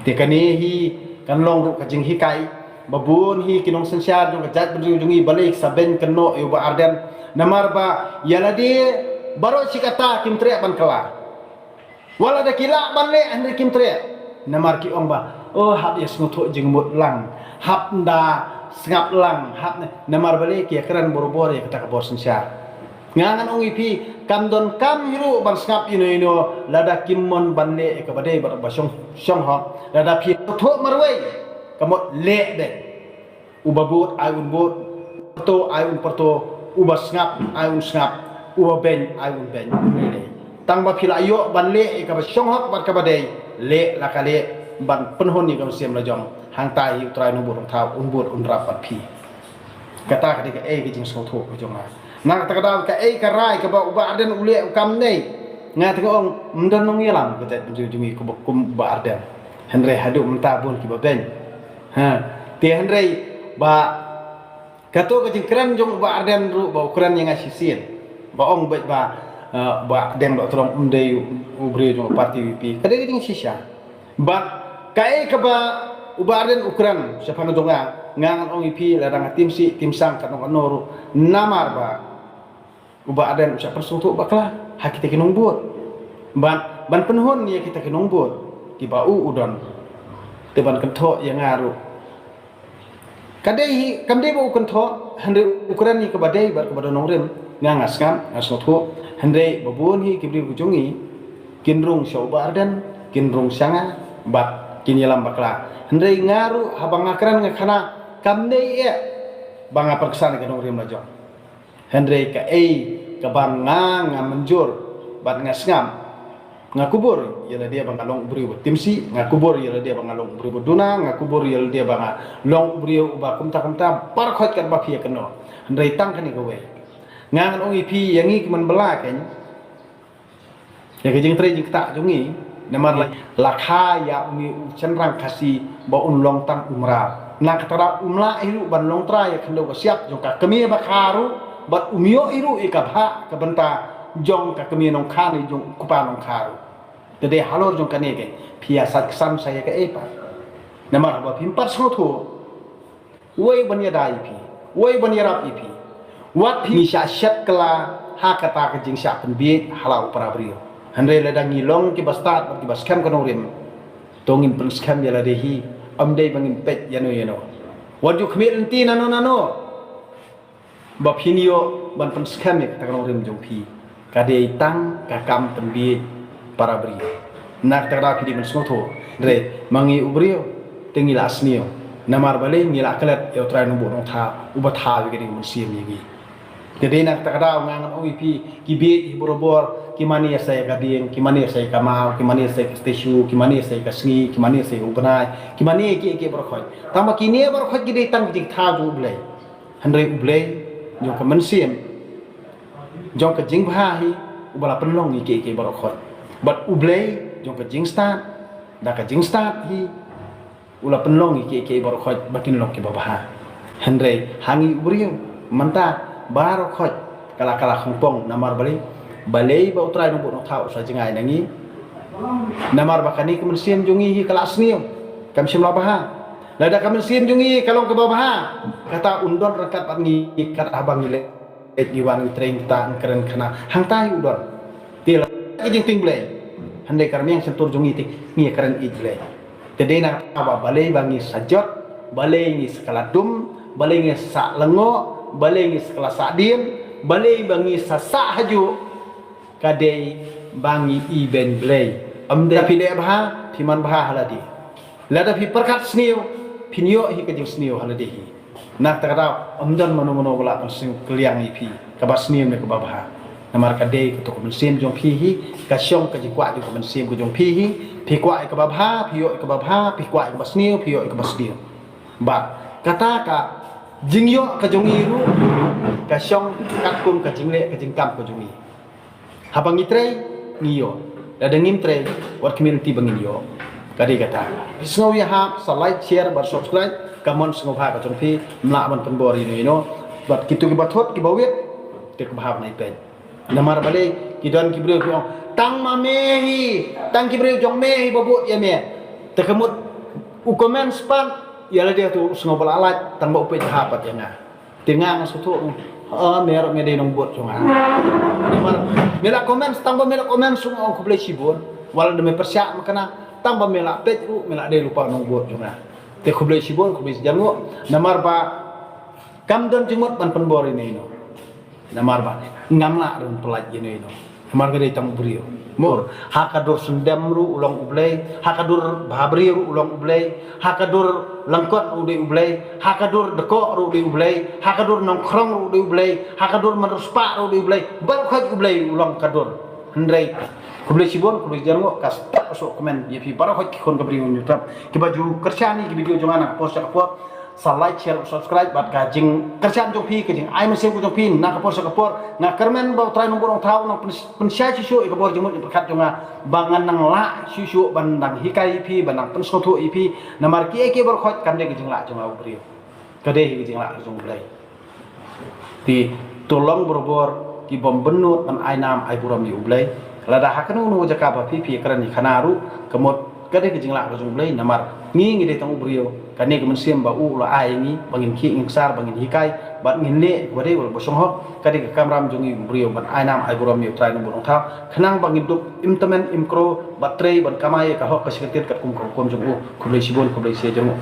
Tekani hi kan long ru kajing hi kai babun hi kinong sensyar jong kajat berjungi balik saben keno yo ba arden namar ba yaladi baro sikata kim tre ban kala wala da kila ban le andre kim tre namar ki ong ba oh hab yes ngutho jing mut lang hab da sngap lang hab namar balik ya keran boro-boro ya kata kabor sensyar ngangan ong ipi kam don kam hiru ban sngap ino lada kimmon ban le ka badai bar ba syong ho lada pi tho marwei kamot le de ubabut ayun but to ayun perto ubas ngap ayun ngap uba ben ayun ben tang ba phila yo ban le ka ba syong hok ban ka badai le la ka le ban penhon ni ka siam la jong hang tai yu trai no bu rong thau but rap pat phi kata ka ke ke jing so tho ko jong na ta ka da ka ka rai ka ba uba arden ule kam nei nga ta ong mdan nong yelam ka ta jumi ko kum ba arden henre hadu mta bun ki ba ben ha te henre ba kato ka jing kran jong ba arden ru ba ukuran yang asisien ba ong ba den ba trong umdei ubre jong parti wi ka de jing sisha ba ka ba uba arden ukuran siapa ngadonga ngangan ong ipi ladang tim si tim sang kanong noru namar ba uba aden usah persutuk baklah hak kita kinong buat ban penhon ya kita kinong buat di bau udon teban kentho yang ngaruh kadai kamdai bau kentho hande ukuran ni kebadai bar kebada nongrem ngangas kan ngasotho hande babun hi kibri bujungi kinrung syauba aden kinrung sanga bat kinyelam baklah hande ngaruh habang akran ngakana kamdai ya banga perkesan kinong rem lajong Hendrei ka kabang nga menjur bat ngasngam ngakubur yala dia bang long beri timsi ngakubur yala dia bang long beri duna ngakubur yala dia bang long beri uba kumta parkhot kan ba phia keno Hendrei tang kan ko we ngangan ong ipi yangi keman bela kan ya ke jing tre jing ta jungi namar lakha ya umi cenrang kasi ba un long tang umra na katara umla ilu ban long tra ya kendo siap jong ka kemi ba kharu bat umio iru ikabha kabenta jong ka kemi nong khani jong kupa nong kharu tede halor jong kanege phia sat sam saya ka epa namar ba pimpar sotho woi banya dai pi woi banya rap ipi wat pi sya syat kala ha kata ka jing sya penbi halau para brio handre ladang ngilong ki bastat ki baskam kanong rim tongin pen skam yala dehi amdei bangin pet yano waju khmit enti nano ba pinio ban pen skam ya kata kanong rim jong pi kade tang kakam penbi para brio nak tara pi di men sotho re mangi ubrio tengila asnio namar bale ngila kelet yo trai no nong tha uba tha wi gedi mun sim yigi jadi nak takada ngangan oipi kibi borobor kimani ya saya gading kimani ya saya kamau kimani ya saya station kimani ya saya kasngi kimani ya saya ubnai kimani ke borkhoi tama kini borkhoi gidi tang jing tha ju blai handre ublai jo ka man sim jo ka jing bha hi ubala penlong ke borkhoi bat ublai jo ka jing start da ka jing start hi ula penlong ke borkhoi bakin long ke babah handre hangi ubrio manta baro khoj kala khongpong namar balei ba utrai no no thau sa jingai nangi namar bakani kemen sim jungi hi kala asniu kam sim labaha lada kam sim jungi kalong ke babaha kata undon rekat pangi kat abang ile diwan treng ta keren kana hang tai udon til kijing ting blei hande karmiang sentur jungi ti ngi keren ijle tedena aba balei bangi sajot balei ngi skala dum balei ngi sa lengo balai ngi sekelas sadin balai bangi sasa haju kadai bangi iben blay amda pide bha thiman bha haladi lada phi perkat sniu pinyo hi kajing sniu haladi hi nak takada amdan mano bala sing kliang ipi kabas sniu ne kabah namar kadai to ko sim jong phi hi ka syong ka jikwa di ko sim ko jong phi hi phi kwa ka babha phiyo ka babha phi kwa ka basniu phiyo ka basniu ba kata ka jingyo ka jongi ru ka syong katkum ka jingle ka jingkam ka jongi habang itre niyo ada ngimtre wat community bangin yo kadi kata sngow ya ha sa like share bar subscribe kamon sngow ha ka jongpi mla ban penbori no bat kitu ki bathot ki bawet te ka bahab nai pen namar bale ki don ki brio tang ma mehi tang ki brio jong mehi babut ya me te kemut komen span ya dia tu sengobal alat tambah upe jahapat ya nga tingang sutu merok mede nong buat cuma mela komen tambah mela komen semua aku boleh sibun walau demi persyak makana tambah mela pet mela de lupa nong buat cuma te aku boleh sibun aku boleh jangu namar ba kam don jemut ban penbor ini no namar ba ngamla don pelaj ini no namar gede tang brio mur hakadur sundamru ulang ublay hakadur babriru ulang ublay hakadur langkot ude ublay hakadur deko ude ublay hakadur nongkrong ude ublay hakadur meruspa ude ublay barkhaj ublay ulang kadur hendrai kublay sibon kublay jango kas tak masuk komen yepi barkhaj kon kabri youtube ki baju kerjani ki video jongana post apa like share subscribe bat kajing kerjaan jong pi kajing ai mesin ku jong pi nak kapor sakapor ngak kermen bau trai nombor thau nang pensia sisu ikapor jemut berkat jonga bangan nang la sisu bandang hikai pi bandang pensotu ipi namar ki eke berkhot kande kajing la jonga ubrio kade kajing la jong blai ti tolong berbor ki bom benut an ai nam ai buram ni ublai lada hakanu nu jaka ba pi kerani khanaru kemot kade kajing la jong blai namar ngi ngi de tang ubrio kane ke mensiam ba u la ai ni bangin ki ingsar bangin hikai bat ngin le wade wal bosong hok kade ke kamram jongi brio ban ai nam ai buram ni trai nombor thau khnang bangin duk imtamen imkro batrei ban kamai ka hok ka seketir kat kum jong u kublai sibon kublai se jong